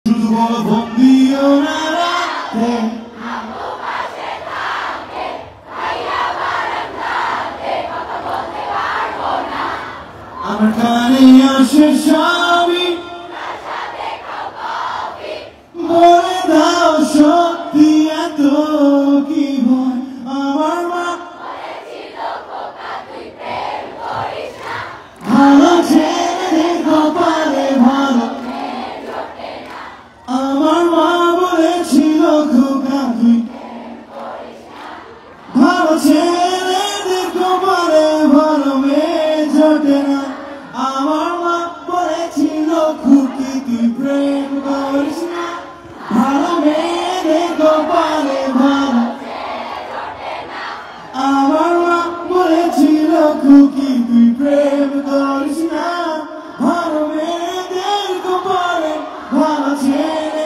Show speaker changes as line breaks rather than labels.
শুধু বলো ফোন দিও না রাতে আমার কানে আসে সবই বলে দাও সত্যি এত কি হয় আমার মা ভালো ছেলে কপালে ভালো আমার মা বলেছিল খোকা তুই ভালো ছেলেদের কপালে ভালো মেয়ে জোটে না আমার মা বলেছিল খুকি তুই প্রেম করিস না ভালো মেয়েদের কপালে ভালো আমার মা বলেছিল খুকি তুই প্রেম করিস না ভালো মেয়েদের কপালে ভালো ছেলে